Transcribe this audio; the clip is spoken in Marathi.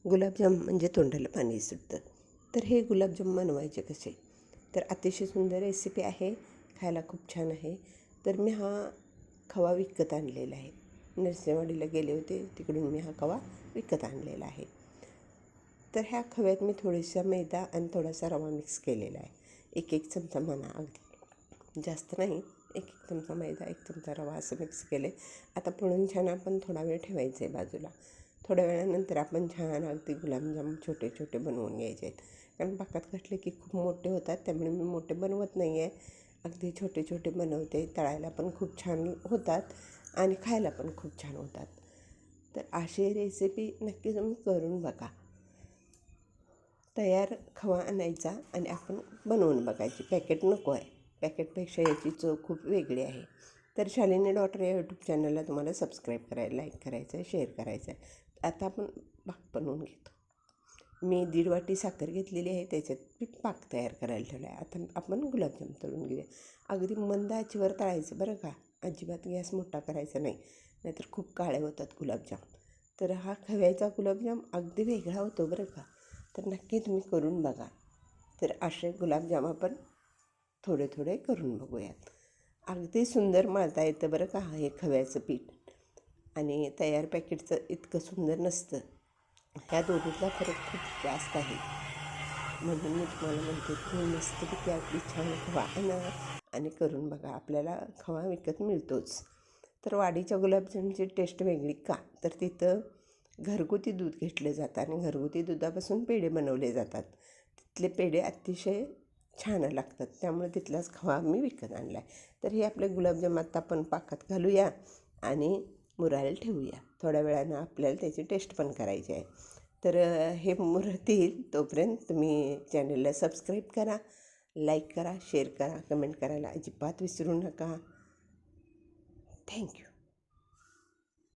गुलाबजाम म्हणजे तोंडाला पाणी सुटतं. तर हे गुलाबजाम बनवायचे कसे? तर अतिशय सुंदर रेसिपी आहे, खायला खूप छान आहे. तर मी हा खवा विकत आणलेला आहे. नरसिंहवाडीला गेले होते, तिकडून मी हा खवा विकत आणलेला आहे. तर ह्या खव्यात मी थोडासा मैदा आणि थोडासा रवा मिक्स केलेला आहे. एक एक चमचा म्हणा, अगदी जास्त नाही, एक एक चमचा मैदा, एक चमचा रवा असं मिक्स केले. आता पुढून छान आपण थोडा वेळ ठेवायचं आहे बाजूला. थोड्या वेळानंतर आपण छान अगदी गुलाबजाम छोटे छोटे बनवून घ्यायचे आहेत. कारण पाकात घातले की खूप मोठे होतात, त्यामुळे मी मोठे बनवत नाही आहे. अगदी छोटे छोटे बनवते. तळायला पण खूप छान होतात आणि खायला पण खूप छान होतात. तर अशी रेसिपी नक्की तुम्ही करून बघा. तयार खवा आणायचा आणि आपण बनवून बघायची. पॅकेट नको आहे. पॅकेटपेक्षा याची चव खूप वेगळी आहे. तर शालिनी डॉटर या यूट्यूब चॅनलला तुम्हाला सबस्क्राईब करायला, लाईक करायचं आहे, शेअर करायचं आहे. आता आपण पाक बनवून घेतो. मी 1.5 वाटी साखर घेतलेली आहे, त्याच्यात मी पाक तयार करायला ठेवला आहे. आता आपण गुलाबजाम तळून घेऊया. अगदी मंद आचेवर तळायचं बरं का. अजिबात गॅस मोठा करायचा नाही, नाहीतर खूप काळे होतात गुलाबजाम. तर हा खव्याचा गुलाबजाम अगदी वेगळा होतो बरं का. तर नक्की तुम्ही करून बघा. तर असे गुलाबजाम आपण थोडे थोडे करून बघूयात. अगदी सुंदर मळता येतं बरं का हे खव्याचं पीठ. आणि तयार पॅकेटचं इतकं सुंदर नसतं. ह्या दोन्हीतला फरक खूप जास्त आहे. म्हणून मी तुम्हाला म्हणते तुम्ही मस्तपैकी अगदी छान खवा आणा आणि करून बघा. आपल्याला खवा विकत मिळतोच. तर वाडीच्या गुलाबजामची टेस्ट वेगळी का? तर तिथं घरगुती दूध घेतलं जातं आणि घरगुती दुधापासून पेढे बनवले जातात. तिथले पेढे अतिशय छान लागतात, त्यामुळे तिथलाच खवा मी विकत आणला आहे. तर हे आपले गुलाबजाम आत्ता आपण पाकात घालूया आणि मुरायला ठेवूया. थोड्या वेळानं आपल्याला त्याची टेस्ट पण करायची आहे. तर हे मुरतील तोपर्यंत तुम्ही चॅनलला सबस्क्राईब करा, लाईक करा, शेअर करा, कमेंट करायला अजिबात विसरू नका. थँक्यू.